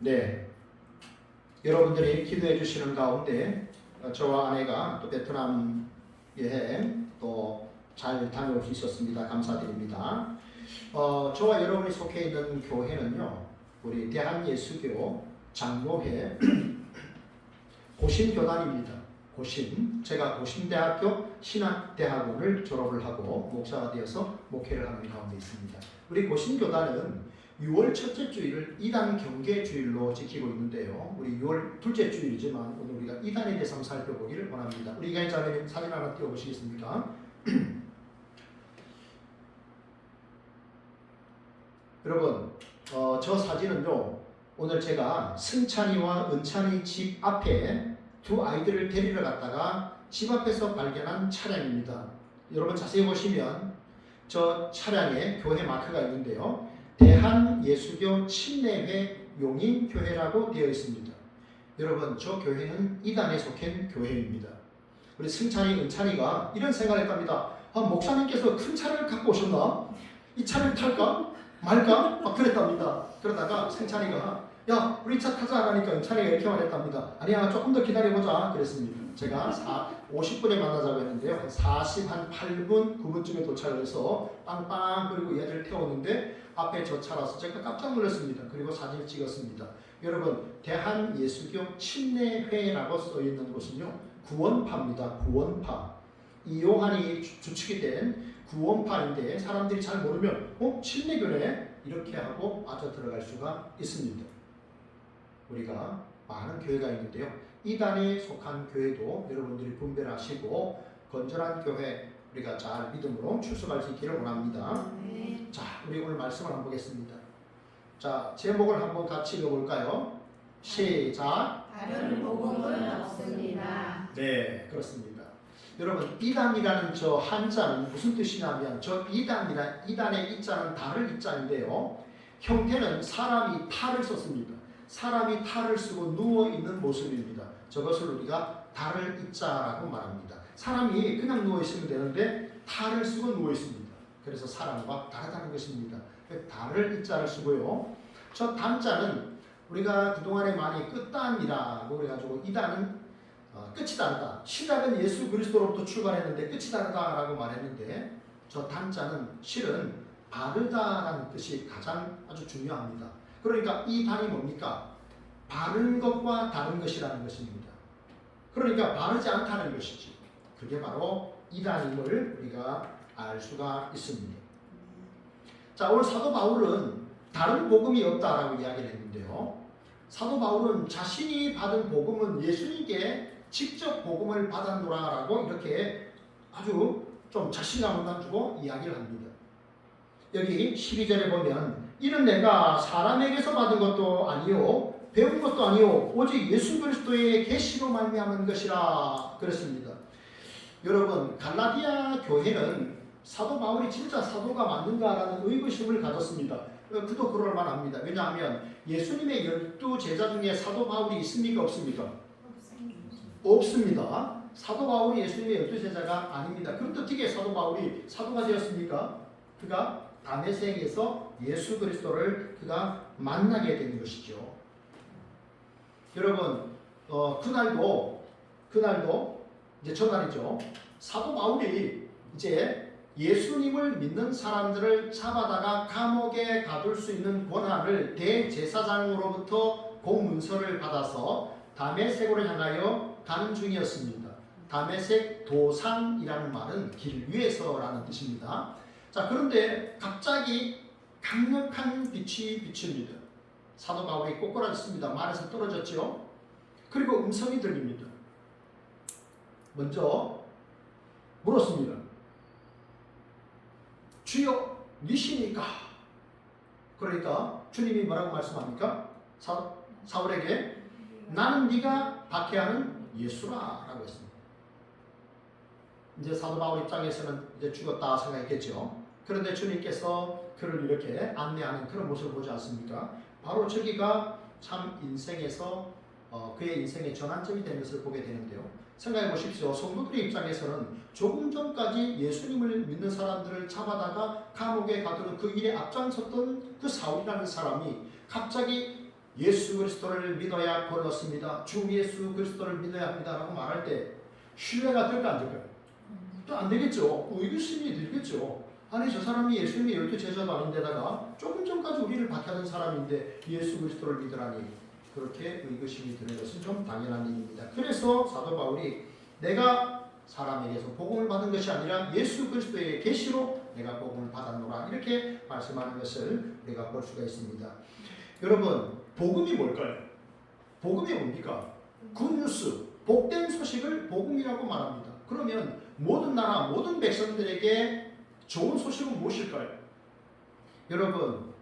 네, 여러분들이 기도해 주시는 가운데 저와 아내가 또 베트남 여행 또 잘 다녀올 수 있었습니다. 감사드립니다. 저와 여러분이 속해 있는 교회는요, 우리 대한예수교 장로회 고신교단입니다. 고신, 제가 고신대학교 신학대학원을 졸업을 하고 목사가 되어서 목회를 하는 가운데 있습니다. 우리 고신교단은 6월 첫째 주일을 이단 경계주일로 지키고 있는데요. 우리 6월 둘째 주일이지만 오늘 우리가 이단에 대해서 한번 살펴보기를 원합니다. 우리 이가인 자매님 사진 하나 띄워보시겠습니까? 여러분, 저 사진은요, 오늘 제가 승찬이와 은찬이 집 앞에 두 아이들을 데리러 갔다가 집 앞에서 발견한 차량입니다. 여러분 자세히 보시면 저 차량에 교회 마크가 있는데요. 대한예수교 침례회 용인교회라고 되어 있습니다. 여러분, 저 교회는 이단에 속한 교회입니다. 우리 승찬이, 은찬이가 이런 생각을 했답니다. 목사님께서 큰 차를 갖고 오셨나? 이 차를 탈까? 말까? 그랬답니다. 그러다가 승찬이가 야, 우리 차 타자 하니까 은찬이가 이렇게 말했답니다. 아니야, 조금 더 기다려보자 그랬습니다. 제가 50분에 만나자고 했는데요. 한 8분, 9분쯤에 도착을 해서 빵빵 그리고 얘를 태웠는데 앞에 저 차라서 제가 깜짝 놀랐습니다. 그리고 사진을 찍었습니다. 여러분, 대한예수교 침례회라고 써있는 곳은요, 구원파입니다. 구원파. 이 요한이 주축이 된 구원파인데 사람들이 잘 모르면 침례교네? 이렇게 하고 빠져 들어갈 수가 있습니다. 우리가 많은 교회가 있는데요. 이단에 속한 교회도 여러분들이 분별하시고 건전한 교회 우리가 잘 믿음으로 출석할 수 있기를 원합니다. 자, 우리 오늘 말씀을 한번 보겠습니다. 자, 제목을 한번 같이 읽어볼까요? 시작. 다른 복음은 없습니다. 네, 그렇습니다. 여러분, 이단이라는 저 한자는 무슨 뜻이냐면 저 이단의 이자는 달을 이자인데요. 형태는 사람이 탈을 썼습니다. 사람이 탈을 쓰고 누워있는 모습입니다. 저것을 우리가 달을 이자라고 말합니다. 사람이 그냥 누워있으면 되는데 탈을 쓰고 누워있습니다. 그래서 사람과 다르다는 것입니다. 달을 이자를 쓰고요. 저 단자는 우리가 그동안에 많이 끝단이라고 그래가지고 이단은 끝이 다르다. 시작은 예수 그리스도로부터 출발했는데 끝이 다르다라고 말했는데 저 단자는 실은 바르다라는 뜻이 가장 아주 중요합니다. 그러니까 이 단이 뭡니까? 바른 것과 다른 것이라는 것입니다. 그러니까 바르지 않다는 것이지. 그게 바로 이단임을 우리가 알 수가 있습니다. 자, 오늘 사도 바울은 다른 복음이 없다라고 이야기를 했는데요. 사도 바울은 자신이 받은 복음은 예수님께 직접 복음을 받았노라라고 이렇게 아주 좀 자신감을 가지고 이야기를 합니다. 여기 12절에 보면 이는 내가 사람에게서 받은 것도 아니요 배운 것도 아니요 오직 예수 그리스도의 계시로 말미암은 것이라 그랬습니다. 여러분, 갈라디아 교회는 사도 바울이 진짜 사도가 맞는가라는 의구심을 가졌습니다. 그도 그럴 만합니다. 왜냐하면 예수님의 12제자 중에 사도 바울이 있습니까? 없습니까? 없습니다. 사도 바울이 예수님의 12제자가 아닙니다. 그런데 어떻게 사도 바울이 사도가 되었습니까? 그가 다메섹에서 예수 그리스도를 그가 만나게 된 것이죠. 여러분, 그날도 이제 전날이죠. 사도 바울이 이제 예수님을 믿는 사람들을 잡아다가 감옥에 가둘 수 있는 권한을 대제사장으로부터 공문서를 받아서 다메섹으로 향하여 가는 중이었습니다. 다메섹 도상이라는 말은 길 위에서라는 뜻입니다. 자, 그런데 갑자기 강력한 빛이 비칩니다. 사도 바울이 꼬꾸라졌습니다. 말에서 떨어졌죠. 그리고 음성이 들립니다. 먼저 물었습니다. 주여, 니시니까? 그러니까 주님이 뭐라고 말씀합니까? 사울에게 나는 네가 박해하는 예수라라고 했습니다. 이제 사도 바울 입장에서는 이제 죽었다 생각했겠죠. 그런데 주님께서 그를 이렇게 안내하는 그런 모습을 보지 않습니까? 바로 저기가 참 인생에서 그의 인생의 전환점이 되는 것을 보게 되는데요. 생각해 보십시오. 성도들의 입장에서는 조금 전까지 예수님을 믿는 사람들을 잡아다가 감옥에 가두는 그 일에 앞장섰던 그 사울이라는 사람이 갑자기 예수 그리스도를 믿어야 구원 얻습니다. 주 예수 그리스도를 믿어야 합니다라고 말할 때 신뢰가 될까 안 될까요? 또 안 되겠죠. 의구심이 들겠죠. 아니 저 사람이 예수님의 12 제자도 아닌데다가 조금 전까지 우리를 박해하던 사람인데 예수 그리스도를 믿으라니 그렇게 의구심이 드는 것은 좀 당연한 일입니다. 그래서 사도 바울이 내가 사람에게서 복음을 받은 것이 아니라 예수 그리스도의 계시로 내가 복음을 받았노라 이렇게 말씀하는 것을 우리가 볼 수가 있습니다. 여러분 복음이 뭘까요? 복음이 뭡니까? 굿뉴스, 복된 소식을 복음이라고 말합니다. 그러면 모든 나라, 모든 백성들에게 좋은 소식은 무엇일까요? 여러분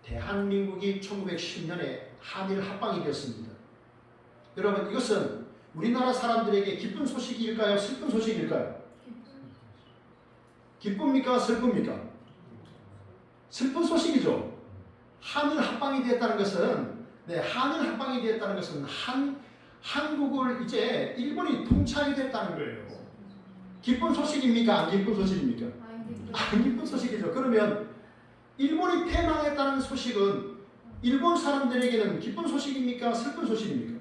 대한민국이 1910년에 한일 합방이 되었습니다. 여러분 이것은 우리나라 사람들에게 기쁜 소식일까요? 슬픈 소식일까요? 기쁩니까? 슬픕니까? 슬픈 소식이죠. 한일 합방이 되었다는 것은 한일 합방이 되었다는 것은 한국을 이제 일본이 통치하게 됐다는 거예요. 기쁜 소식입니까? 안 기쁜 소식입니까? 안 기쁜 소식이죠. 그러면 일본이 패망했다는 소식은 일본 사람들에게는 기쁜 소식입니까? 슬픈 소식입니까?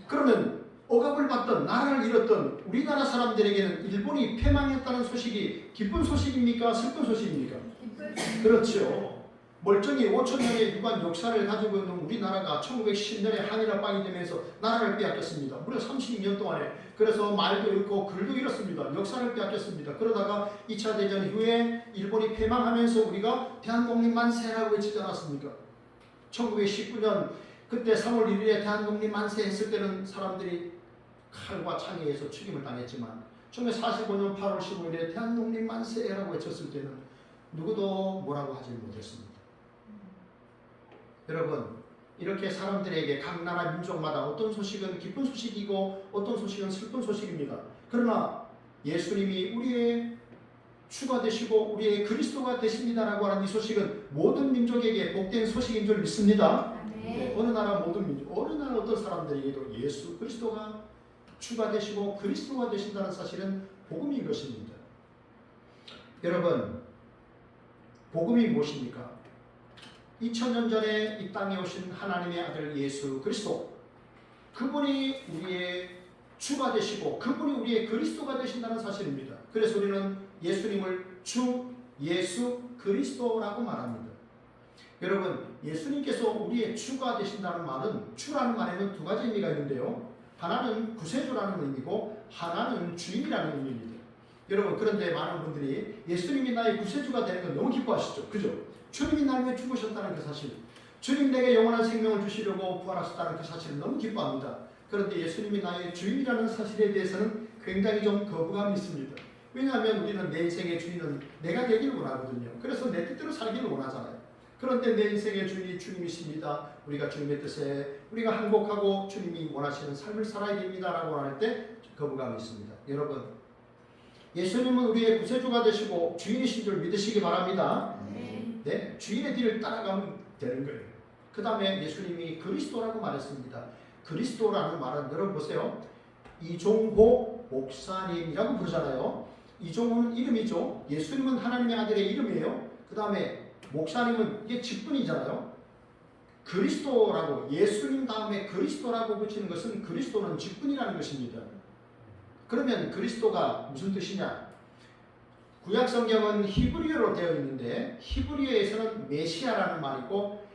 그러면 억압을 받던 나라를 잃었던 우리나라 사람들에게는 일본이 패망했다는 소식이 기쁜 소식입니까? 슬픈 소식입니까? 그렇죠. 멀쩡히 5천년의 유관 역사를 가지고 있는 우리나라가 1910년에 한일합방이 되면서 나라를 빼앗겼습니다. 무려 32년 동안에. 그래서 말도 잃고 글도 잃었습니다. 역사를 빼앗겼습니다. 그러다가 2차 대전 이후에 일본이 패망하면서 우리가 대한독립 만세라고 외치지 않았습니까? 1919년 그때 3월 1일에 대한독립 만세 했을 때는 사람들이 칼과 창에서 죽임을 당했지만 1945년 8월 15일에 대한독립 만세라고 외쳤을 때는 누구도 뭐라고 하지 못했습니다. 여러분 이렇게 사람들에게 각 나라 민족마다 어떤 소식은 기쁜 소식이고 어떤 소식은 슬픈 소식입니다. 그러나 예수님이 우리의 주가 되시고 우리의 그리스도가 되십니다라고 하는 이 소식은 모든 민족에게 복된 소식인 줄 믿습니다. 네, 어느 나라 모든 민족, 어느 나라 어떤 사람들에게도 예수 그리스도가 주가 되시고 그리스도가 되신다는 사실은 복음인 것입니다. 여러분 복음이 무엇입니까? 2000년 전에 이 땅에 오신 하나님의 아들 예수 그리스도, 그분이 우리의 주가 되시고 그분이 우리의 그리스도가 되신다는 사실입니다. 그래서 우리는 예수님을 주 예수 그리스도라고 말합니다. 여러분 예수님께서 우리의 주가 되신다는 말은 주라는 말에는 두 가지 의미가 있는데요. 하나는 구세주라는 의미고 하나는 주인이라는 의미입니다. 여러분 그런데 많은 분들이 예수님이 나의 구세주가 되는 건 너무 기뻐하시죠. 그죠? 주님이 나를 위해 죽으셨다는 그 사실, 주님 내게 영원한 생명을 주시려고 부활하셨다는 그 사실을 너무 기뻐합니다. 그런데 예수님이 나의 주인이라는 사실에 대해서는 굉장히 좀 거부감이 있습니다. 왜냐하면 우리는 내 인생의 주인은 내가 되기를 원하거든요. 그래서 내 뜻대로 살기를 원하잖아요. 그런데 내 인생의 주인이 주님이십니다. 우리가 주님의 뜻에 우리가 행복하고 주님이 원하시는 삶을 살아야 됩니다라고 할 때 거부감이 있습니다. 여러분 예수님은 우리의 구세주가 되시고 주인이신 줄 믿으시기 바랍니다. 네, 주인의 뒤를 따라가면 되는 거예요. 그 다음에 예수님이 그리스도라고 말했습니다. 그리스도라는 말은 여러분 보세요. 이종호 목사님이라고 부르잖아요. 이종호는 이름이죠. 예수님은 하나님의 아들의 이름이에요. 그 다음에 목사님은 이게 직분이잖아요. 그리스도라고 예수님 다음에 그리스도라고 붙이는 것은 그리스도는 직분이라는 것입니다. 그러면 그리스도가 무슨 뜻이냐? 구약 성경은 히브리어로 되어 있는데 히브리어에서는 메시아라는 말이 있고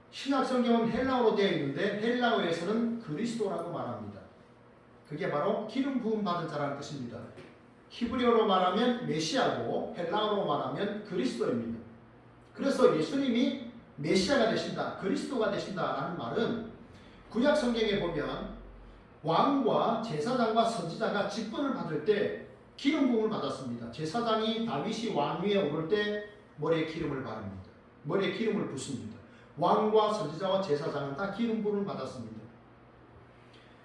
신약 성경은 헬라어로 되어 있는데 헬라어에서는 그리스도라고 말합니다. 그게 바로 기름 부음 받은 자라는 뜻입니다. 히브리어로 말하면 메시아고 헬라어로 말하면 그리스도입니다. 그래서 예수님이 메시아가 되신다, 그리스도가 되신다라는 말은 구약 성경에 보면 왕과 제사장과 선지자가 직분을 받을 때 기름 부음을 받았습니다. 제사장이 다윗이 왕 위에 오를 때 머리에 기름을 바릅니다. 머리에 기름을 붓습니다. 왕과 선지자와 제사장은 다 기름 부음을 받았습니다.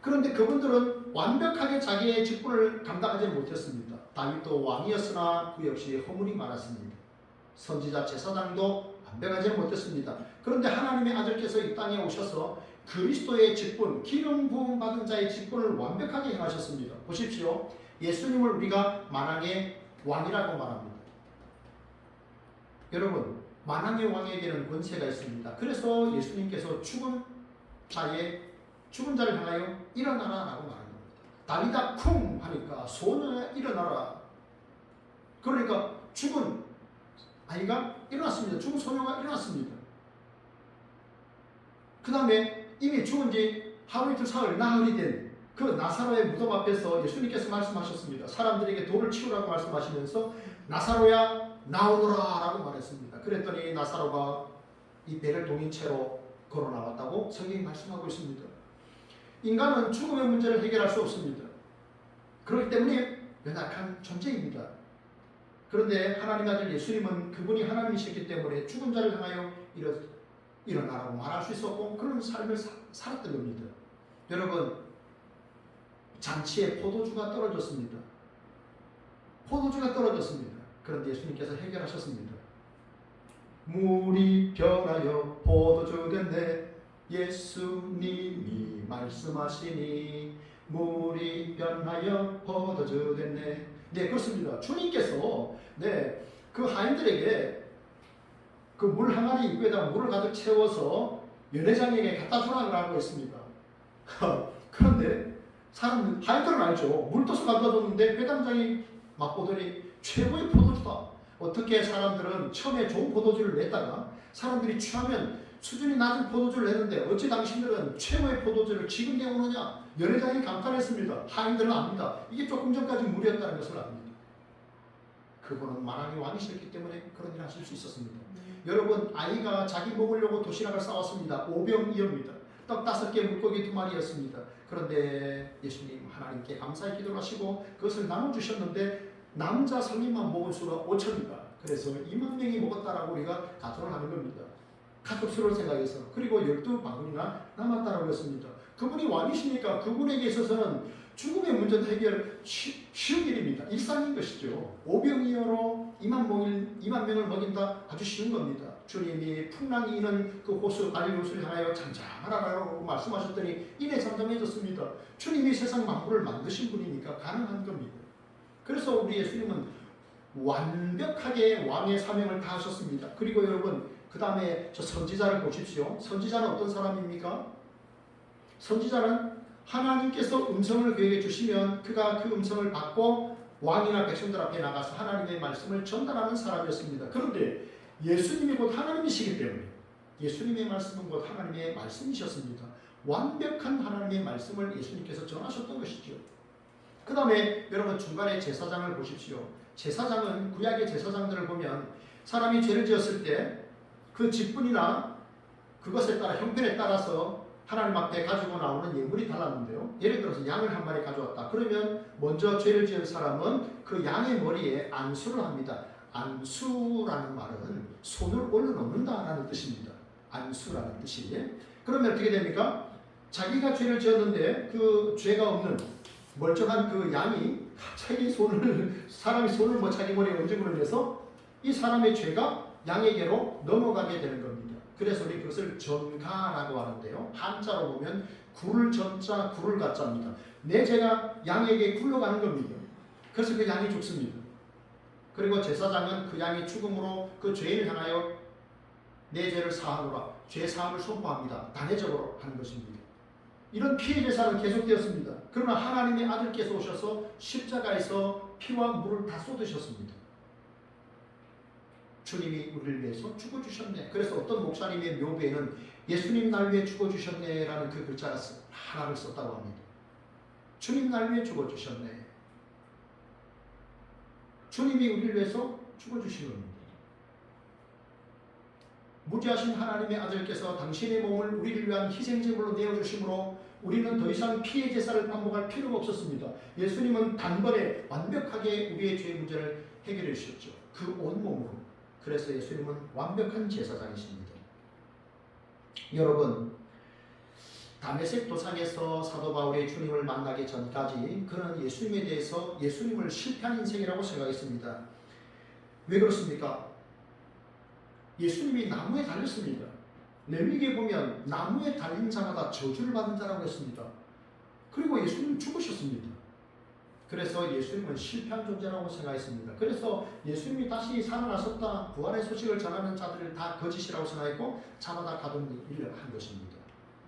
그런데 그분들은 완벽하게 자기의 직분을 감당하지 못했습니다. 다윗도 왕이었으나 그 역시 허물이 많았습니다. 선지자 제사장도 완벽하지 못했습니다. 그런데 하나님의 아들께서 이 땅에 오셔서 그리스도의 직분, 기름 부음 받은 자의 직분을 완벽하게 행하셨습니다. 보십시오. 예수님을 우리가 만왕의 왕이라고 말합니다. 여러분, 만왕의 왕에게는 권세가 있습니다. 그래서 예수님께서 죽은 자를 향하여 일어나라 라고 말하는 겁니다. 다리다 쿵 하니까 소녀야 일어나라. 그러니까 죽은 아이가 일어났습니다. 죽은 소녀가 일어났습니다. 그 다음에 이미 죽은 지 하루 이틀 사흘 나흘이 된 그 나사로의 무덤 앞에서 예수님께서 말씀하셨습니다. 사람들에게 돌을 치우라고 말씀하시면서 나사로야 나오너라 라고 말했습니다. 그랬더니 나사로가 이 배를 동인 채로 걸어 나왔다고 성경이 말씀하고 있습니다. 인간은 죽음의 문제를 해결할 수 없습니다. 그렇기 때문에 연약한 존재입니다. 그런데 하나님 아들 예수님은 그분이 하나님이시기 때문에 죽은 자를 향하여 일어나라고 말할 수 있었고 그런 삶을 살았던 겁니다. 여러분, 잔치에 포도주가 떨어졌습니다. 포도주가 떨어졌습니다. 그런데 예수님께서 해결하셨습니다. 물이 변하여 포도주 됐네. 예수님이 말씀하시니 물이 변하여 포도주 됐네. 네, 그렇습니다. 주님께서 그 하인들에게 그 물 항아리 입구에다 물을 가득 채워서 연회장에게 갖다 주라고 했습니다. 그런데 하인들은 알죠. 물도수 갖다 줬는데 회장장이 맛보더니 최고의 포도주다. 어떻게 사람들은 처음에 좋은 포도주를 냈다가 사람들이 취하면 수준이 낮은 포도주를 냈는데 어찌 당신들은 최고의 포도주를 지금 내오느냐. 연회장이 감탄했습니다. 하인들은 압니다. 이게 조금 전까지 물이었다는 것을 압니다. 그분은 만왕의 왕이셨기 때문에 그런 일을 하실 수 있었습니다. 여러분, 아이가 자기 먹으려고 도시락을 싸왔습니다. 오병이어입니다. 떡 5개, 물고기 2마리였습니다. 그런데 예수님 하나님께 감사의 기도를 하시고 그것을 나눠주셨는데 남자 성인만 먹은 수가 5천이다. 그래서 2만 명이 먹었다라고 우리가 가정을 하는 겁니다. 가족수를 생각해서. 그리고 12바구니나 남았다라고 했습니다. 그분이 왕이시니까 그분에게 있어서는 죽음의 문제는 해결 쉬운 일입니다. 일상인 것이죠. 오병이어로 2만 명을 먹인다. 아주 쉬운 겁니다. 주님이 풍랑이 이는 그 호수 갈릴리호수를 향하여 잠잠하라고 말씀하셨더니 이내 잠잠해졌습니다. 주님이 세상 만물을 만드신 분이니까 가능한 겁니다. 그래서 우리 예수님은 완벽하게 왕의 사명을 다하셨습니다. 그리고 여러분, 그 다음에 저 선지자를 보십시오. 선지자는 어떤 사람입니까? 선지자는 하나님께서 음성을 그에게 주시면 그가 그 음성을 받고 왕이나 백성들 앞에 나가서 하나님의 말씀을 전달하는 사람이었습니다. 그런데 예수님이 곧 하나님이시기 때문에 예수님의 말씀은 곧 하나님의 말씀이셨습니다. 완벽한 하나님의 말씀을 예수님께서 전하셨던 것이죠. 그 다음에 여러분, 중간에 제사장을 보십시오. 제사장은 구약의 제사장들을 보면 사람이 죄를 지었을 때 그 직분이나 그것에 따라 형편에 따라서 하나님 앞에 가지고 나오는 예물이 달랐는데요. 예를 들어서 양을 한 마리 가져왔다. 그러면 먼저 죄를 지은 사람은 그 양의 머리에 안수를 합니다. 안수라는 말은 손을 올려놓는다라는 뜻입니다. 안수라는 뜻이. 그러면 어떻게 됩니까? 자기가 죄를 지었는데 그 죄가 없는 멀쩡한 그 양이 갑자기 사람이 손을 자기 머리에 얹음으로 인해서 이 사람의 죄가 양에게로 넘어가게 되는 겁니다. 그래서 우리 그것을 전가라고 하는데요. 한자로 보면 굴을 전자 굴을 가자입니다. 내 죄가 양에게 굴러가는 겁니다. 그래서 그 양이 죽습니다. 그리고 제사장은 그 양이 죽음으로 그 죄인을 향하여 내 죄를 사하노라, 죄 사함을 선포합니다. 단회적으로 하는 것입니다. 이런 피해 제사는 계속되었습니다. 그러나 하나님의 아들께서 오셔서 십자가에서 피와 물을 다 쏟으셨습니다. 주님이 우리를 위해서 죽어주셨네. 그래서 어떤 목사님의 묘비에는 예수님 날 위해 죽어주셨네 라는 그 글자가 하나를 썼다고 합니다. 주님 날 위해 죽어주셨네. 주님이 우리를 위해서 죽어주신 겁니다. 무지하신 하나님의 아들께서 당신의 몸을 우리를 위한 희생제물로 내어주심으로 우리는 더 이상 피해 제사를 반복할 필요가 없었습니다. 예수님은 단번에 완벽하게 우리의 죄의 문제를 해결해 주셨죠. 그 온몸으로. 그래서 예수님은 완벽한 제사장이십니다. 여러분, 다메섹 도상에서 사도 바울이 주님을 만나기 전까지 그는 예수님에 대해서 예수님을 실패한 인생이라고 생각했습니다. 왜 그렇습니까? 예수님이 나무에 달렸습니다. 레위기에 보면 나무에 달린 자마다 저주를 받은 자라고 했습니다. 그리고 예수님 죽으셨습니다. 그래서 예수님은 실패한 존재라고 생각했습니다. 그래서 예수님이 다시 살아나셨다, 부활의 소식을 전하는 자들을 다 거짓이라고 생각했고 잡아다 가둔 일을 한 것입니다.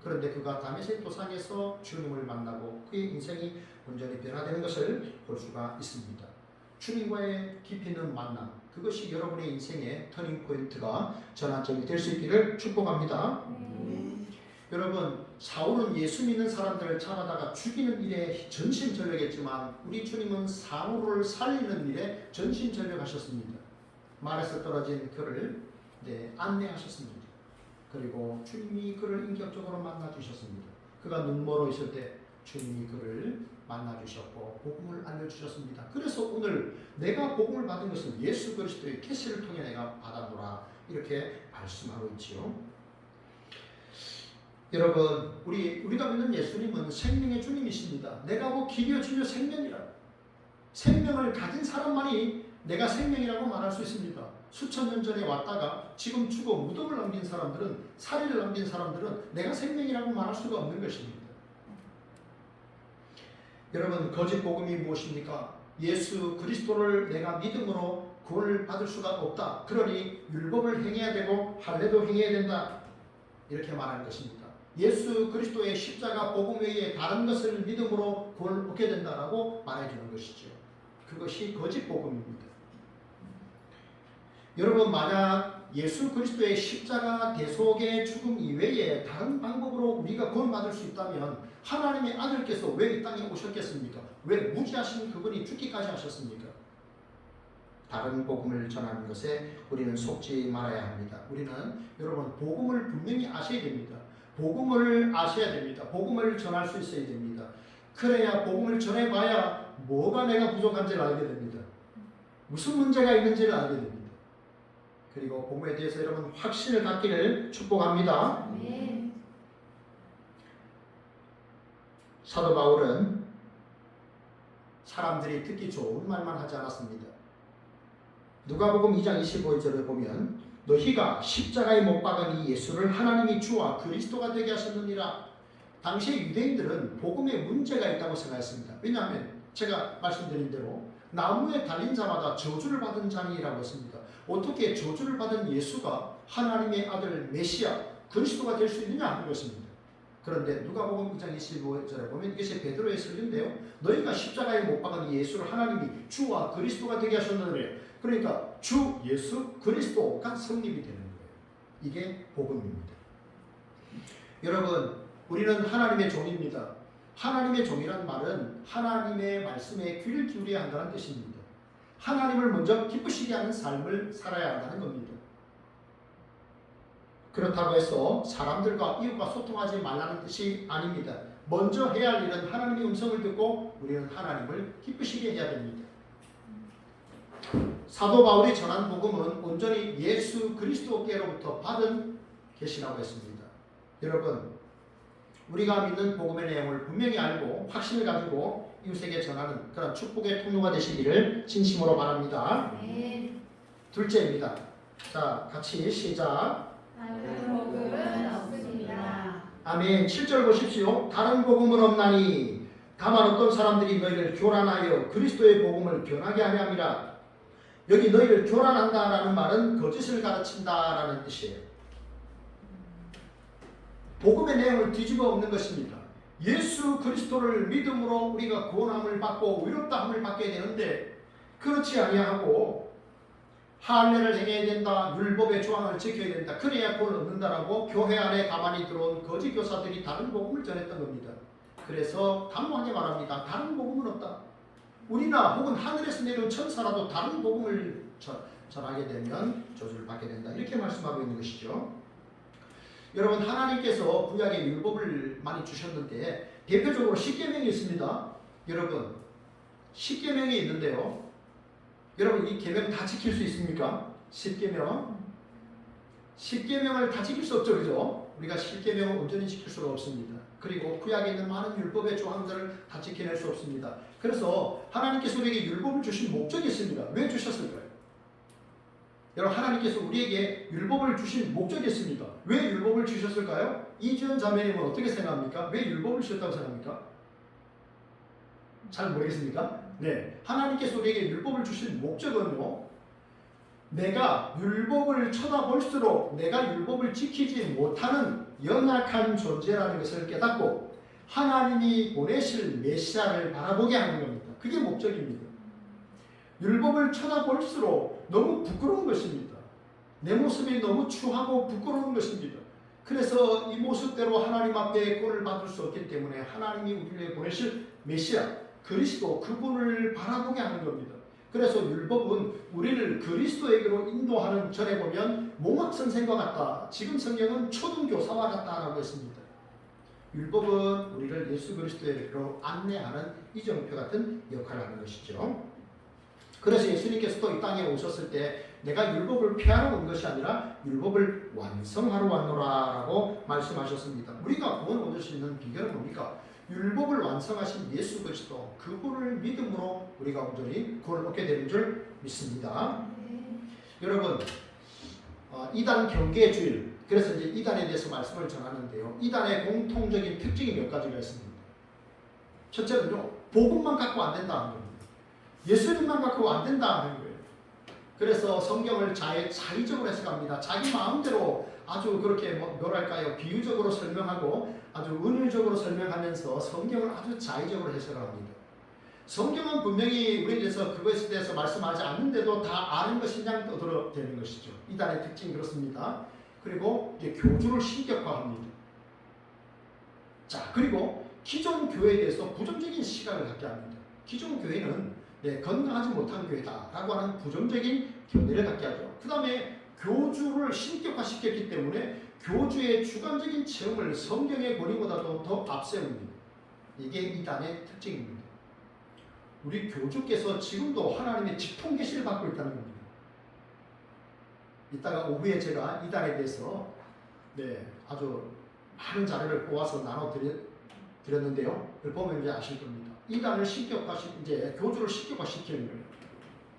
그런데 그가 다메섹 도상에서 주님을 만나고 그의 인생이 온전히 변화되는 것을 볼 수가 있습니다. 주님과의 깊이 있는 만남, 그것이 여러분의 인생의 터닝 포인트가 전환점이 될 수 있기를 축복합니다. 여러분, 사울은 예수 믿는 사람들을 잡아다가 죽이는 일에 전심전력했지만 우리 주님은 사울을 살리는 일에 전심전력하셨습니다. 말에서 떨어진 그를 안내하셨습니다. 그리고 주님이 그를 인격적으로 만나주셨습니다. 그가 눈멀어 있을 때 주님이 그를 만나주셨고 복음을 알려주셨습니다. 그래서 오늘 내가 복음을 받은 것은 예수 그리스도의 계시를 통해 내가 받았노라 이렇게 말씀하고 있지요. 여러분, 우리가 믿는 예수님은 생명의 주님이십니다. 내가 곧 길이요 진리요 생명이라. 생명을 가진 사람만이 내가 생명이라고 말할 수 있습니다. 수천 년 전에 왔다가 지금 죽어 무덤을 남긴 사람들은, 사리를 남긴 사람들은 내가 생명이라고 말할 수가 없는 것입니다. 여러분, 거짓 복음이 무엇입니까? 예수 그리스도를 내가 믿음으로 구원을 받을 수가 없다. 그러니 율법을 행해야 되고 할례도 행해야 된다. 이렇게 말하는 것입니다. 예수 그리스도의 십자가 복음 외에 다른 것을 믿음으로 구원을 얻게 된다라고 말해주는 것이죠. 그것이 거짓 복음입니다. 여러분, 만약 예수 그리스도의 십자가 대속의 죽음 이외에 다른 방법으로 우리가 구원받을 수 있다면 하나님의 아들께서 왜 이 땅에 오셨겠습니까? 왜 무지하신 그분이 죽기까지 하셨습니까? 다른 복음을 전하는 것에 우리는 속지 말아야 합니다. 우리는 여러분 복음을 분명히 아셔야 됩니다. 복음을 아셔야 됩니다. 복음을 전할 수 있어야 됩니다. 그래야 복음을 전해봐야 뭐가 내가 부족한지를 알게 됩니다. 무슨 문제가 있는지를 알게 됩니다. 그리고 복음에 대해서 여러분 확신을 갖기를 축복합니다. 아멘. 사도 바울은 사람들이 듣기 좋은 말만 하지 않았습니다. 누가복음 2장 25절을 보면 너희가 십자가에 못 박은 이 예수를 하나님이 주와 그리스도가 되게 하셨느니라. 당시의 유대인들은 복음에 문제가 있다고 생각했습니다. 왜냐하면 제가 말씀드린 대로 나무에 달린 자마다 저주를 받은 자니라고 했습니다. 어떻게 저주를 받은 예수가 하나님의 아들 메시아 그리스도가 될 수 있느냐 하는 것입니다. 그런데 누가복음 2장 25절에 보면 이것이 베드로의 설교인데요. 너희가 십자가에 못 박은 이 예수를 하나님이 주와 그리스도가 되게 하셨느니라. 그러니까 주 예수 그리스도가 성립이 되는 거예요. 이게 복음입니다. 여러분, 우리는 하나님의 종입니다. 하나님의 종이란 말은 하나님의 말씀에 귀를 기울여야 한다는 뜻입니다. 하나님을 먼저 기쁘시게 하는 삶을 살아야 한다는 겁니다. 그렇다고 해서 사람들과 이웃과 소통하지 말라는 뜻이 아닙니다. 먼저 해야 할 일은 하나님의 음성을 듣고 우리는 하나님을 기쁘시게 해야 됩니다. 사도 바울이 전한 복음은 온전히 예수 그리스도께로부터 받은 계시라고 했습니다. 여러분, 우리가 믿는 복음의 내용을 분명히 알고 확신을 가지고 이웃에게 전하는 그런 축복의 통로가 되시기를 진심으로 바랍니다. 아멘. 둘째입니다. 자, 같이 시작. 다른 복음은 없습니다. 아멘. 7절 보십시오. 다른 복음은 없나니 다만 어떤 사람들이 너희를 교란하여 그리스도의 복음을 변하게 하려 함이라. 여기 너희를 교란한다라는 말은 거짓을 가르친다라는 뜻이에요. 복음의 내용을 뒤집어 엎는 것입니다. 예수 그리스도를 믿음으로 우리가 구원함을 받고 의롭다함을 받게 되는데 그렇지 아니하고 할례를 행해야 된다, 율법의 조항을 지켜야 된다, 그래야 구원을 얻는다라고 교회 안에 가만히 들어온 거짓 교사들이 다른 복음을 전했던 겁니다. 그래서 단호하게 말합니다. 다른 복음은 없다. 우리나 혹은 하늘에서 내려온 천사라도 다른 복음을 전하게 되면 저주를 받게 된다. 이렇게 말씀하고 있는 것이죠. 여러분, 하나님께서 구약의 율법을 많이 주셨는데 대표적으로 십계명이 있습니다. 여러분, 십계명이 있는데요. 여러분, 이 계명 다 지킬 수 있습니까? 십계명. 십계명을 다 지킬 수 없죠, 그죠? 우리가 십계명을 온전히 지킬 수가 없습니다. 그리고 구약에 있는 많은 율법의 조항들을 다 지켜낼 수 없습니다. 그래서 하나님께서 우리에게 율법을 주신 목적이 있습니다. 왜 주셨을까요? 여러분, 하나님께서 우리에게 율법을 주신 목적이 있습니다. 왜 율법을 주셨을까요? 이주연 자매님은 어떻게 생각합니까? 왜 율법을 주셨다고 생각합니까? 잘 모르겠습니까? 네, 하나님께서 우리에게 율법을 주신 목적은요, 내가 율법을 쳐다볼수록 내가 율법을 지키지 못하는 연약한 존재라는 것을 깨닫고 하나님이 보내실 메시아를 바라보게 하는 겁니다. 그게 목적입니다. 율법을 쳐다볼수록 너무 부끄러운 것입니다. 내 모습이 너무 추하고 부끄러운 것입니다. 그래서 이 모습대로 하나님 앞에 꼴을 받을 수 없기 때문에 하나님이 우리를 보내실 메시아 그리스도 그분을 바라보게 하는 겁니다. 그래서 율법은 우리를 그리스도에게로 인도하는, 전에 보면 몽학 선생과 같다, 지금 성경은 초등교사와 같다라고 했습니다. 율법은 우리를 예수 그리스도에게로 안내하는 이정표 같은 역할을 하는 것이죠. 그래서 예수님께서도 이 땅에 오셨을 때 내가 율법을 폐하러 온 것이 아니라 율법을 완성하러 왔노라라고 말씀하셨습니다. 우리가 구원 얻을 수 있는 비결은 뭡니까? 율법을 완성하신 예수 그리스도 그분을 믿음으로 우리가 온전히 구원을 얻게 되는 줄 믿습니다. 여러분, 이단 경계 주일, 그래서 이제 이단에 대해서 말씀을 전하는데요. 이단의 공통적인 특징이 몇 가지가 있습니다. 첫째는요, 복음만 갖고 안 된다는 겁니다. 예수님만 갖고 안 된다는 거예요. 그래서 성경을 자의적으로 해석합니다. 자기 마음대로 아주 그렇게 뭐랄까요, 비유적으로 설명하고 아주 은유적으로 설명하면서 성경을 아주 자의적으로 해석을 합니다. 성경은 분명히 우리에 대해서 그것에 대해서 말씀하지 않는데도 다 아는 것이냐 떠들어대는 것이죠. 이단의 특징이 그렇습니다. 그리고 이제 교주를 신격화합니다. 자, 그리고 기존 교회에 대해서 부정적인 시각을 갖게 합니다. 기존 교회는 건강하지 못한 교회다라고 하는 부정적인 견해를 갖게 하죠. 그 다음에 교주를 신격화시켰기 때문에 교주의 주관적인 체험을 성경의 권위보다도 더 앞세웁니다. 이게 이단의 특징입니다. 우리 교주께서 지금도 하나님의 직통 계시를 받고 있다는 겁니다. 이따가 오후에 제가 이단에 대해서 아주 많은 자료를 모아서 나눠드렸는데요. 그걸 보면 이제 아실 겁니다. 이단을 이제 교주를 신격화시키는 거예요.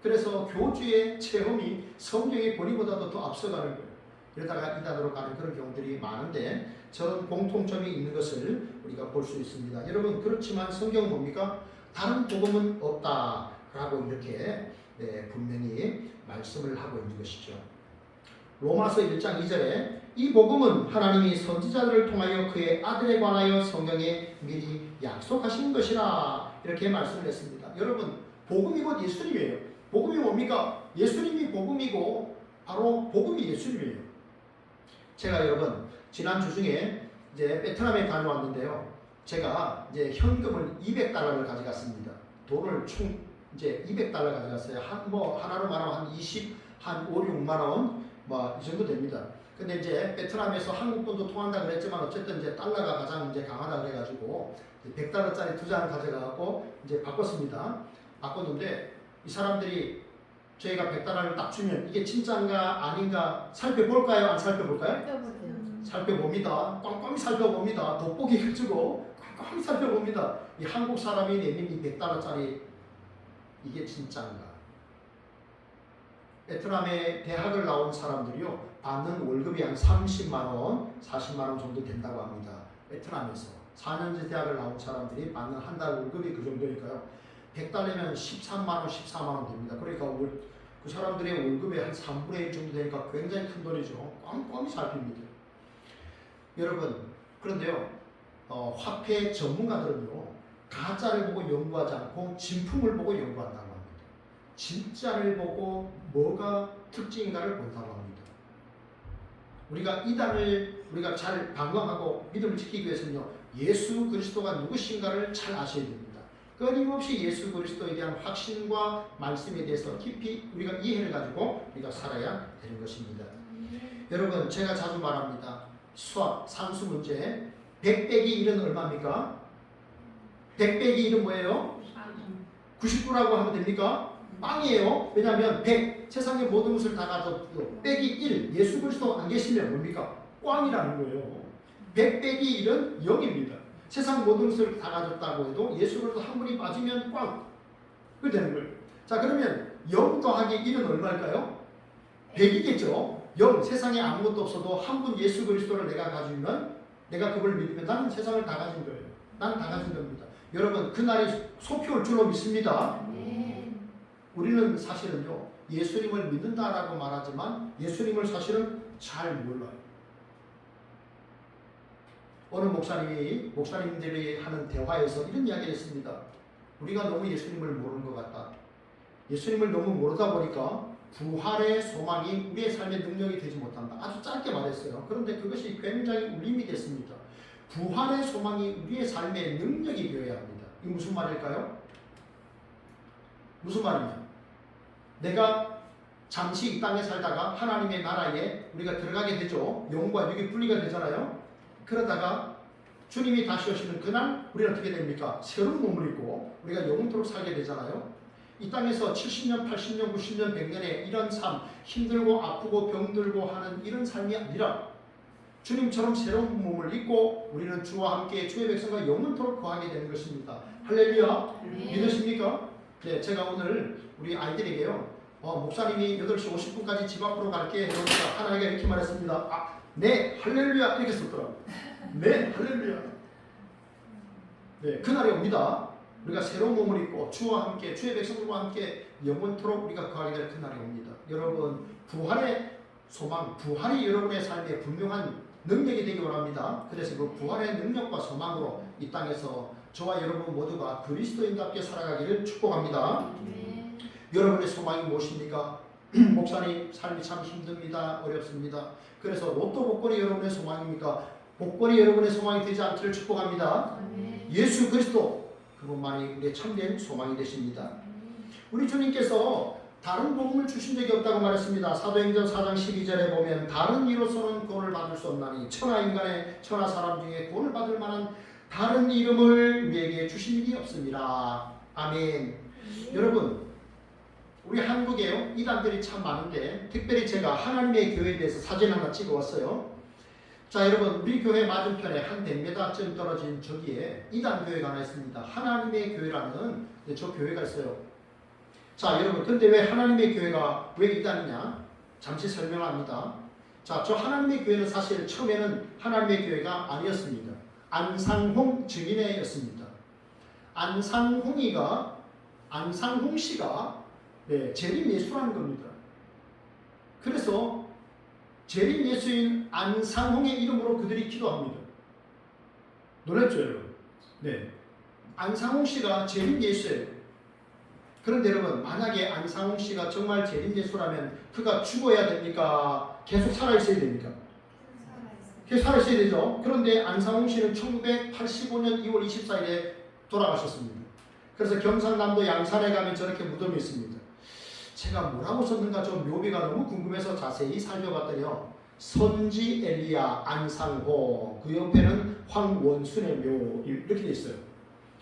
그래서 교주의 체험이 성경의 권위보다도 더 앞서가는 거예요. 그러다가 이단으로 가는 그런 경우들이 많은데 저런 공통점이 있는 것을 우리가 볼 수 있습니다. 여러분, 그렇지만 성경은 뭡니까? 다른 복음은 없다라고 이렇게 분명히 말씀을 하고 있는 것이죠. 로마서 1장 2절에 이 복음은 하나님이 선지자들을 통하여 그의 아들에 관하여 성경에 미리 약속하신 것이라 이렇게 말씀을 했습니다. 여러분, 복음이 곧 예수님이에요. 복음이 뭡니까? 예수님이 복음이고 바로 복음이 예수님이에요. 제가 여러분 지난 주 중에 이제 베트남에 다녀왔는데요. 제가 이제 현금을 200달러를 가져갔습니다. 돈을 총 이제 200달러 가져갔어요. 하나로 말하면 한 5, 6만 원 이 정도 됩니다. 근데 이제 베트남에서 한국 돈도 통한다 그랬지만 어쨌든 이제 달러가 가장 이제 강하다 그래가지고 100달러짜리 2장 가져가고 이제 바꿨습니다. 바꿨는데 이 사람들이 저희가 100달러를 딱 주면 이게 진짜인가 아닌가 살펴볼까요? 안 살펴볼까요? 살펴봅니다. 꼼꼼히 살펴봅니다. 돋보기 가지고 꼼꼼히 살펴봅니다. 이 한국 사람이 내민 이 100달러짜리 이게 진짜인가? 베트남의 대학을 나온 사람들이요, 받는 월급이 한 30만 원, 40만 원 정도 된다고 합니다. 베트남에서 4년제 대학을 나온 사람들이 받는 한 달 월급이 그 정도니까요. 100달러면 13만 원, 14만 원 됩니다. 그러니까 그 사람들의 월급의 한 3분의 1 정도 되니까 굉장히 큰 돈이죠. 꼼꼼히 살핍니다. 여러분, 그런데요, 화폐 전문가들은요, 가짜를 보고 연구하지 않고 진품을 보고 연구한다고 합니다. 진짜를 보고 뭐가 특징인가를 본다고 합니다. 우리가 이단을 우리가 잘 방어하고 믿음을 지키기 위해서는요, 예수 그리스도가 누구신가를 잘 아셔야 됩니다. 끊임없이 예수 그리스도에 대한 확신과 말씀에 대해서 깊이 우리가 이해를 가지고 우리가 살아야 되는 것입니다. 여러분, 제가 자주 말합니다. 수학, 산수 문제 100 빼기 1은 얼마입니까? 100 빼기 1은 뭐예요? 99라고 하면 됩니까? 빵이에요. 왜냐하면 100, 세상의 모든 것을 다 가졌고 빼기 1, 예수 그리스도 안 계시면 뭡니까? 꽝이라는 거예요. 100 빼기 1은 0입니다. 세상 모든 것을 다 가졌다고 해도 예수 그리스도 한 분이 빠지면 꽝. 그렇게 되는 거예요. 자, 그러면 0 더하기 1은 얼마일까요? 100이겠죠. 0, 세상에 아무것도 없어도 한 분 예수 그리스도를 내가 가지면, 내가 그걸 믿으면 나는 세상을 다 가진 거예요. 난 다 가진 겁니다. 여러분 그날이 속히 올 줄로 믿습니다. 아멘. 우리는 사실은요 예수님을 믿는다라고 말하지만 예수님을 사실은 잘 몰라요. 어느 목사님들이 하는 대화에서 이런 이야기를 했습니다. 우리가 너무 예수님을 모르는 것 같다. 예수님을 너무 모르다 보니까 부활의 소망이 우리의 삶의 능력이 되지 못한다. 아주 짧게 말했어요. 그런데 그것이 굉장히 울림이 됐습니다. 부활의 소망이 우리의 삶의 능력이 되어야 합니다. 이게 무슨 말일까요? 무슨 말이냐? 내가 잠시 이 땅에 살다가 하나님의 나라에 우리가 들어가게 되죠. 영과 육이 분리가 되잖아요. 그러다가 주님이 다시 오시는 그날 우리는 어떻게 됩니까? 새로운 몸을 입고 우리가 영원토록 살게 되잖아요. 이 땅에서 70년, 80년, 90년, 100년의 이런 삶, 힘들고 아프고 병들고 하는 이런 삶이 아니라 주님처럼 새로운 몸을 입고 우리는 주와 함께 주의 백성과 영원토록 거하게 되는 것입니다. 할렐루야. 믿으십니까? 네, 제가 오늘 우리 아이들에게요. 목사님이 8시 50분까지 집 앞으로 갈게 해놓으니까 하나님이 이렇게 말했습니다. 네, 할렐루야 이렇게 썼더라고요. 네, 할렐루야. 네, 그날이 옵니다. 우리가 새로운 몸을 입고 주와 함께 주의 백성들과 함께 영원토록 우리가 거하게 될 그날이 옵니다. 여러분 부활의 소망, 부활이 여러분의 삶에 분명한 능력이 되기 원합니다. 그래서 그 부활의 능력과 소망으로 이 땅에서 저와 여러분 모두가 그리스도인답게 살아가기를 축복합니다. 아멘. 여러분의 소망이 무엇입니까? 목사님 삶이 참 힘듭니다. 어렵습니다. 그래서 로또 복권이 여러분의 소망입니까? 복권이 여러분의 소망이 되지 않기를 축복합니다. 아멘. 예수 그리스도 그분만이 우리의 참된 소망이 되십니다. 우리 주님께서 다른 복음을 주신 적이 없다고 말했습니다. 사도행전 4장 12절에 보면 다른 이로서는 구원을 받을 수 없나니 천하 사람 중에 구원을 받을 만한 다른 이름을 우리에게 주신 일이 없습니다. 아멘. 여러분 우리 한국에 이단들이 참 많은데 특별히 제가 하나님의 교회에 대해서 사진 하나 찍어왔어요. 자 여러분 우리 교회 맞은편에 한 100m쯤 떨어진 저기에 이단 교회가 하나 있습니다. 하나님의 교회라는 저 교회가 있어요. 자 여러분 근데 왜 하나님의 교회가 왜 이단이냐? 잠시 설명합니다. 자 저 하나님의 교회는 사실 처음에는 하나님의 교회가 아니었습니다. 안상홍 증인회였습니다. 안상홍 씨가 재림 예수라는 겁니다. 그래서 재림 예수인 안상홍의 이름으로 그들이 기도합니다. 놀랐죠 여러분? 네. 안상홍 씨가 재림 예수예요. 그런데 여러분 만약에 안상홍 씨가 정말 재림 예수라면 그가 죽어야 됩니까? 계속 살아있어야 됩니까? 계속 살아있어야 되죠. 그런데 안상홍 씨는 1985년 2월 24일에 돌아가셨습니다. 그래서 경상남도 양산에 가면 저렇게 무덤이 있습니다. 제가 뭐라고 썼는가 좀 묘비가 너무 궁금해서 자세히 살펴봤더니요. 선지 엘리야 안상홍 그 옆에는 황원순의 묘 이렇게 돼 있어요.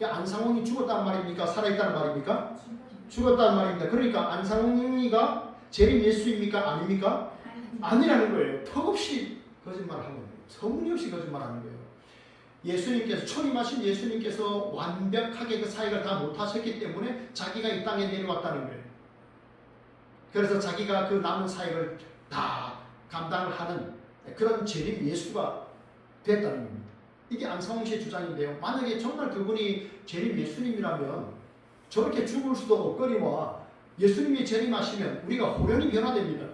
안상홍이 죽었단 말입니까? 살아있다는 말입니까? 죽었단 말입니다. 그러니까 안상홍이가 재림 예수입니까? 아닙니까? 아니라는 거예요. 턱없이 거짓말하는 거예요. 터무니없이 거짓말하는 거예요. 예수님께서 초림하신 예수님께서 완벽하게 그 사역을 다 못하셨기 때문에 자기가 이 땅에 내려왔다는 거예요. 그래서 자기가 그 남은 사역을 다 감당을 하는 그런 재림 예수가 됐다는 겁니다. 이게 안상홍 씨의 주장인데요. 만약에 정말 그분이 재림 예수님이라면 저렇게 죽을 수도 없거니와 예수님이 재림하시면 우리가 호련히 변화됩니다.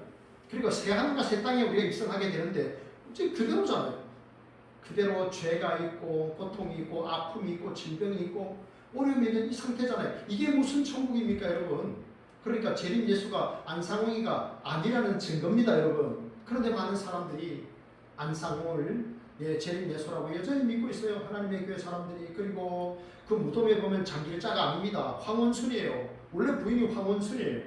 그리고 새하늘과 새 땅에 우리가 입성하게 되는데 이제 그대로잖아요. 그대로 죄가 있고 고통이 있고 아픔이 있고 질병이 있고 어려움이 있는 이 상태잖아요. 이게 무슨 천국입니까 여러분? 그러니까 재림 예수가 안상홍이가 아니라는 증거입니다 여러분. 그런데 많은 사람들이 안상홍을 재림 예수라고 여전히 믿고 있어요. 하나님의 교회 사람들이. 그리고 그 무덤에 보면 장길자가 아닙니다. 황원순이에요. 원래 부인이 황원순이에요.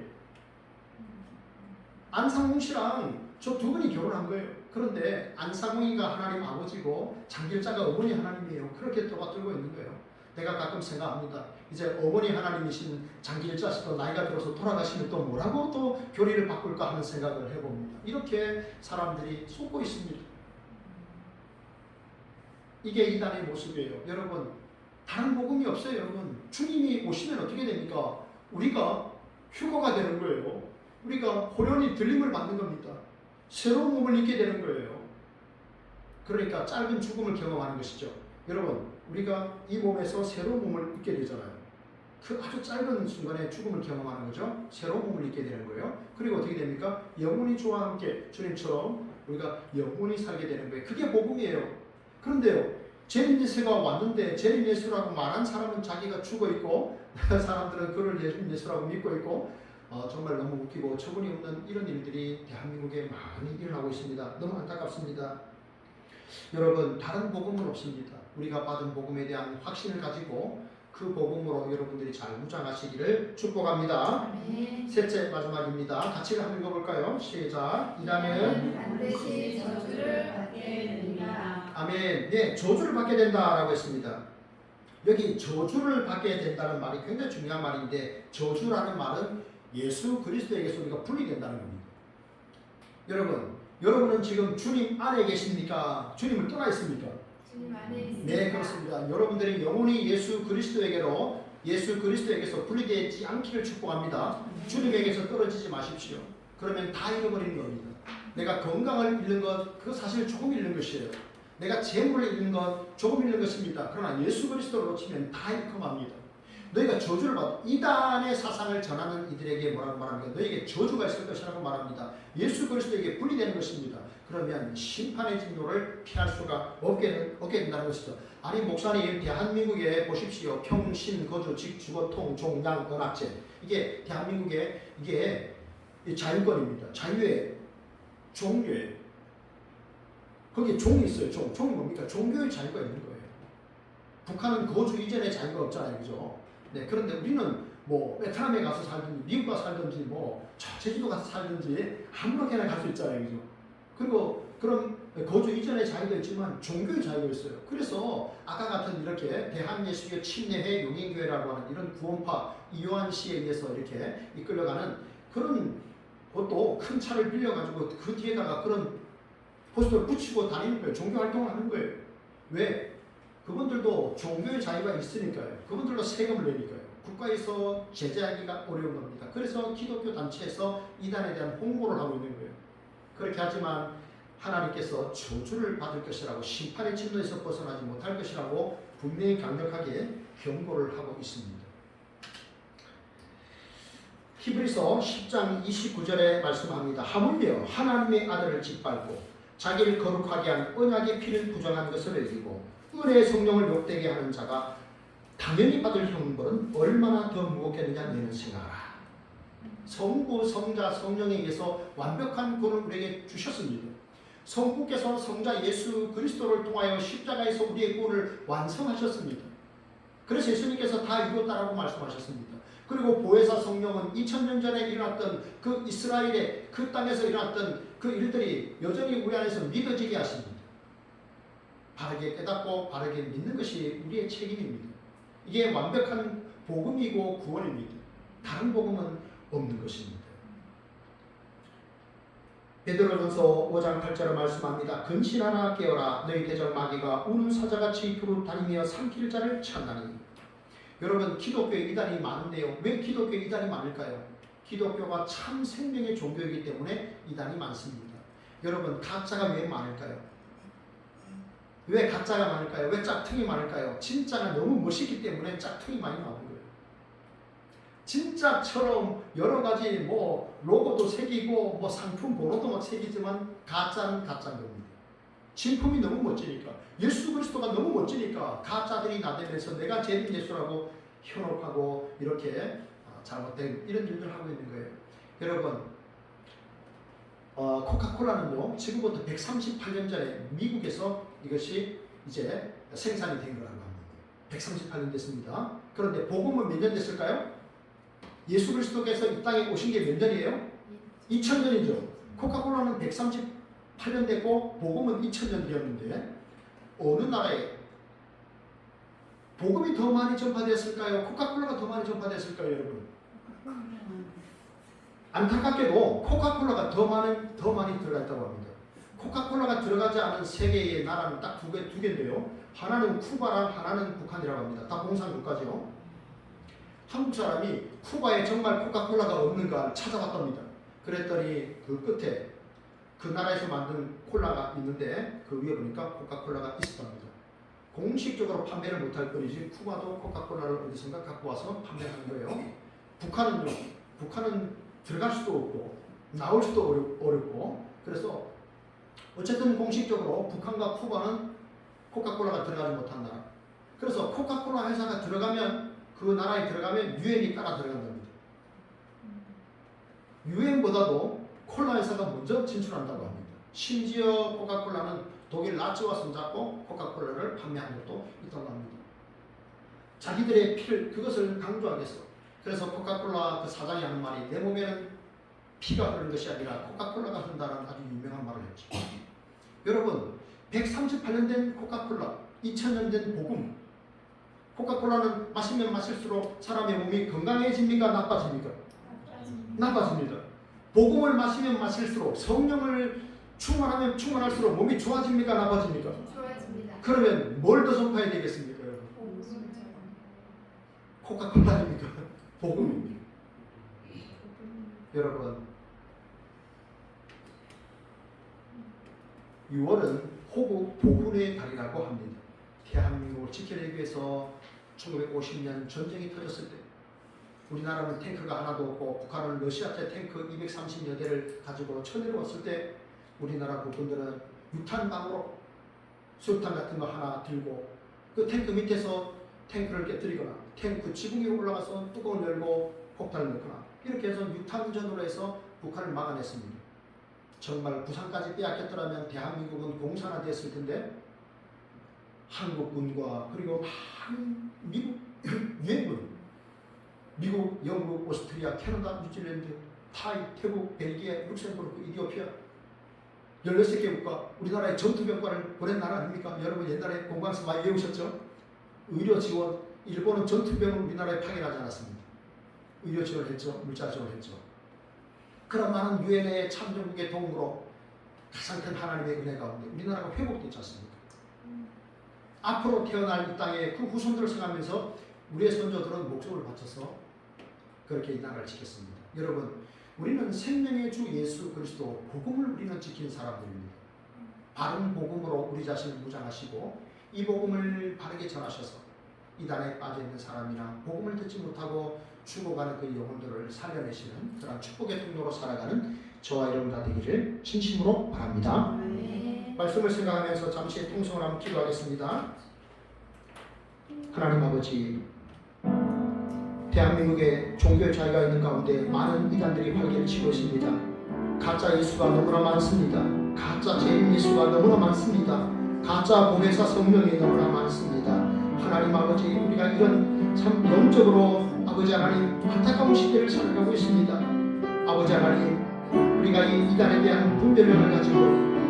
안상홍 씨랑 저 두 분이 결혼한 거예요. 그런데 안상홍이가 하나님 아버지고 장길자가 어머니 하나님이에요. 그렇게 떠받들고 있는 거예요. 내가 가끔 생각합니다. 이제 어머니 하나님이신 장길자 씨도 나이가 들어서 돌아가시면 또 뭐라고 또 교리를 바꿀까 하는 생각을 해봅니다. 이렇게 사람들이 속고 있습니다. 이게 이단의 모습이에요. 여러분 다른 복음이 없어요. 여러분 주님이 오시면 어떻게 됩니까? 우리가 휴거가 되는 거예요. 우리가 호련히 들림을 받는 겁니다. 새로운 몸을 입게 되는 거예요. 그러니까 짧은 죽음을 경험하는 것이죠. 여러분 우리가 이 몸에서 새로운 몸을 입게 되잖아요. 그 아주 짧은 순간에 죽음을 경험하는 거죠. 새로운 몸을 입게 되는 거예요. 그리고 어떻게 됩니까? 영원히 주와 함께 주님처럼 우리가 영원히 살게 되는 거예요. 그게 복음이에요. 그런데요, 재림 예수가 왔는데 재림 예수라고 말한 사람은 자기가 죽어 있고 사람들은 그를 재림 예수라고 믿고 있고 정말 너무 웃기고 처분이 없는 이런 일들이 대한민국에 많이 일어나고 있습니다. 너무 안타깝습니다. 여러분, 다른 복음은 없습니다. 우리가 받은 복음에 대한 확신을 가지고 그 복음으로 여러분들이 잘 무장하시기를 축복합니다. 아멘. 셋째 마지막입니다. 같이 한번 읽어볼까요? 시작. 이라는 반드시 저주를 받게 됩니다. 아멘. 네, 저주를 받게 된다라고 했습니다. 여기 저주를 받게 된다는 말이 굉장히 중요한 말인데, 저주라는 말은 예수 그리스도에게서 우리가 분리된다는 겁니다. 여러분은 지금 주님 안에 계십니까? 주님을 떠나 있습니까? 주님 안에 있습니다. 네, 그렇습니다. 여러분들이 영원히 예수 그리스도에게서 분리되지 않기를 축복합니다. 주님에게서 떨어지지 마십시오. 그러면 다 잃어버리는 겁니다. 내가 건강을 잃는 것, 그거 사실 조금 잃는 것이에요. 내가 재물을 잃는 것, 조금 잃는 것입니다. 그러나 예수 그리스도를 놓치면 다 잃고 맙니다. 너희가 저주를 받아 이단의 사상을 전하는 이들에게 뭐라고 말합니까? 너희에게 저주가 있을 것이라고 말합니다. 예수 그리스도에게 분리되는 것입니다. 그러면 심판의 진노를 피할 수가 없게 된다는 것이죠. 아니 목사님, 대한민국에 보십시오. 평신, 거주, 직, 주거, 통, 종, 양, 언학제, 이게 대한민국의 이게 자유권입니다. 자유의 종교예요. 거기에 종이 있어요. 종이 뭡니까? 종교의 자유가 있는 거예요. 북한은 거주 이전에 자유가 없잖아요. 그죠? 네, 그런데 우리는 뭐 베트남에 가서 살든지 미국 가서 살든지 뭐 제주도 가서 살든지 아무렇게나 갈 수 있잖아요. 그죠? 그리고 그런 거주 이전의 자유가 있지만 종교의 자유가 있어요. 그래서 아까 같은 이렇게 대한예수교 침례회 용인교회라고 하는 이런 구원파 이요한 씨에 의해서 이렇게 이끌려가는 그런 것도 큰 차를 빌려가지고 그 뒤에다가 그런 포스터를 붙이고 다니는 거예요. 종교 활동을 하는 거예요. 왜? 그분들도 종교의 자유가 있으니까요. 그분들도 세금을 내니까요. 국가에서 제재하기가 어려운 겁니다. 그래서 기독교 단체에서 이단에 대한 홍보를 하고 있는 거예요. 그렇게 하지만 하나님께서 저주를 받을 것이라고, 심판의 진노에서 벗어나지 못할 것이라고 분명히 강력하게 경고를 하고 있습니다. 히브리서 10장 29절에 말씀합니다. 하물며 하나님의 아들을 짓밟고 자기를 거룩하게 한 언약의 피를 부정한 것을 여기고 은혜의 성령을 욕되게 하는 자가 당연히 받을 형벌은 얼마나 더 무겁겠느냐 너희는 생각하라. 성부, 성자, 성령에 의해서 완벽한 구원을 우리에게 주셨습니다. 성부께서 성자 예수 그리스도를 통하여 십자가에서 우리의 구원을 완성하셨습니다. 그래서 예수님께서 다 이루었다라고 말씀하셨습니다. 그리고 보혜사 성령은 2000년 전에 일어났던 그 이스라엘의 그 땅에서 일어났던 그 일들이 여전히 우리 안에서 믿어지게 하십니다. 바르게 깨닫고 바르게 믿는 것이 우리의 책임입니다. 이게 완벽한 복음이고 구원입니다. 다른 복음은 없는 것입니다. 베드로전서 5장 8절에 말씀합니다. 근신하라 깨어라 너희 대적 마귀가 우는 사자같이 두루 다니며 삼킬 자를 찾나니. 여러분, 기독교에 이단이 많은데요. 왜 기독교에 이단이 많을까요? 기독교가 참 생명의 종교이기 때문에 이단이 많습니다. 여러분, 가짜가 왜 많을까요? 왜 가짜가 많을까요? 왜 짝퉁이 많을까요? 진짜가 너무 멋있기 때문에 짝퉁이 많이 나오는 거예요. 진짜처럼 여러 가지 뭐 로고도 새기고 뭐 상품 번호도 막 새기지만 가짜는 가짜인 겁니다. 진품이 너무 멋지니까, 예수 그리스도가 너무 멋지니까 가짜들이 나대면서 내가 제일 예수라고 현혹하고 이렇게 잘못된 이런 일들을 하고 있는 거예요. 여러분, 코카콜라는요 지금부터 138년 전에 미국에서 이것이 이제 생산이 된 거라고 합니다. 138년 됐습니다. 그런데 복음은 몇 년 됐을까요? 예수 그리스도께서 이 땅에 오신 게 몇 년이에요? 2000년이죠. 코카콜라는 138년 됐고 복음은 2000년 되었는데 어느 나라에 복음이 더 많이 전파됐을까요? 코카콜라가 더 많이 전파됐을까요, 여러분? 안타깝게도 코카콜라가 더 많이 들어가 있다고 합니다. 코카콜라가 들어가지 않은 세계의 나라는 딱 두 개인데요. 하나는 쿠바랑 하나는 북한이라고 합니다. 다 공산국가죠. 한국 사람이 쿠바에 정말 코카콜라가 없는가 찾아봤답니다. 그랬더니 그 끝에 그 나라에서 만든 콜라가 있는데 그 위에 보니까 코카콜라가 있었답니다. 공식적으로 판매를 못할 뿐이지 쿠바도 코카콜라를 어디선가 갖고 와서 판매하는 거예요. 북한은 들어갈 수도 없고 나올 수도 어렵고 그래서 어쨌든 공식적으로 북한과 쿠바는 코카콜라가 들어가지 못한 나라. 그래서 코카콜라 회사가 들어가면 그 나라에 들어가면 유엔이 따라 들어간답니다. 유엔보다도 콜라 회사가 먼저 진출한다고 합니다. 심지어 코카콜라는 독일 나치와 손잡고 코카콜라를 판매한 것도 있다고 합니다. 자기들의 피를 그것을 강조하겠어. 그래서 코카콜라 그 사장이 하는 말이 내 몸에는 피가 흐르는 것이 아니라 코카콜라가 흐른다는 아주 유명한 말을 했죠. 여러분 138년 된 코카콜라 2000년 된 복음 코카콜라는 마시면 마실수록 사람의 몸이 건강해집니까? 나빠집니까? 나빠집니다. 복음을 마시면 마실수록 성령을 충만하면 충만할수록 몸이 좋아집니까? 나빠집니까? 좋아집니다. 그러면 뭘 더 선포해야 되겠습니까? 여러분? 코카콜라입니까? 복음입니다. 여러분 6월은 호국 보훈의 달이라고 합니다. 대한민국을 지켜내기 위해서 1950년 전쟁이 터졌을 때 우리나라는 탱크가 하나도 없고 북한은 러시아제 탱크 230여 대를 가지고 쳐내려왔을 때 우리나라 국군들은 유탄방으로 수류탄 같은 거 하나 들고 그 탱크 밑에서 탱크를 깨뜨리거나 탱크 지붕 위로 올라가서 뚜껑을 열고 폭탄을 넣거나 이렇게 해서 유탄전으로 해서 북한을 막아냈습니다. 정말 부산까지 빼앗겼더라면 대한민국은 공산화됐을 텐데 한국군과 그리고 많은 미국 유엔군, 미국, 영국, 오스트리아, 캐나다, 뉴질랜드, 타이, 태국, 벨기에, 룩셈부르크, 이디오피아 16개 국가 우리나라에 전투병과를 보낸 나라 아닙니까? 여러분 옛날에 공부하면서 많이 외우셨죠? 의료 지원, 일본은 전투병을 우리나라에 파견하지 않았습니다. 의료 지원을 했죠. 물자 지원을 했죠. 그런 많은 유엔의 참전국의 도움으로 가장 큰 하나님의 은혜 가운데 우리나라가 회복되지 않습니까? 앞으로 태어날 이 땅에 그 후손들을 생각하면서 우리의 선조들은 목숨을 바쳐서 그렇게 이 나라를 지켰습니다. 여러분 우리는 생명의 주 예수 그리스도 복음을 우리는 지킨 사람들입니다. 바른 복음으로 우리 자신을 무장하시고 이 복음을 바르게 전하셔서 이단에 빠져있는 사람이나 복음을 듣지 못하고 죽어가는 그 영혼들을 살려내시는 그런 축복의 통로로 살아가는 저와 여러분 다 되기를 진심으로 바랍니다. 말씀을 생각하면서 잠시 통성을 한번 기도하겠습니다. 하나님 아버지 대한민국에 종교의 자유가 있는 가운데 많은 이단들이 활개를 치고 있습니다. 가짜 예수가 너무나 많습니다. 가짜 재림 예수가 너무나 많습니다. 가짜 보혜사 성령이 너무나 많습니다. 하나님 아버지 우리가 이런 참 영적으로 아버지 하나님 안타까운 시대를 살아가고 있습니다. 아버지 하나님 우리가 이 이단에 대한 분별력을 가지고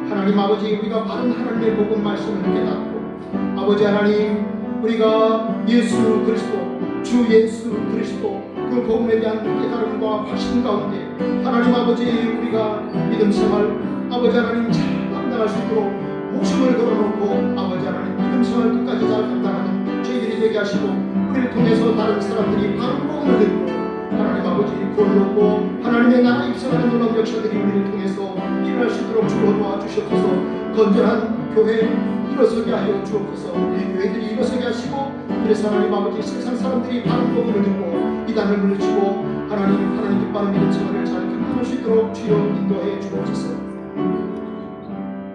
하나님 아버지 우리가 바른 하나님의 복음 말씀을 깨닫고 아버지 하나님 우리가 예수 그리스도 주 예수 그리스도 그 복음에 대한 깨달음과 확신 가운데 하나님 아버지 우리가 믿음 생활 아버지 하나님 잘 감당할 수 있도록 목숨을 걸어놓고 아버지 하나님 믿음 생활 끝까지 잘 감당하는 저희들이 되게 하시고 우리를 통해서 다른 사람들이 바른 복음을 듣고 하나님 아버지 구원을 얻고 하나님의 나라 입성하는 놀라운 역사들이 우리를 통해서 일어날 수 있도록 주로 도와주시옵소서. 건전한 교회 일어서게 하여 주옵소서. 우리 교회들이 일어서게 하시고 그래서 하나님 아버지 세상 사람들이 바른 복음을 듣고 이단을 물리치고 하나님 기뻐하는 믿음 생활을 잘 감당할 수 있도록 주여 인도해 주옵소서.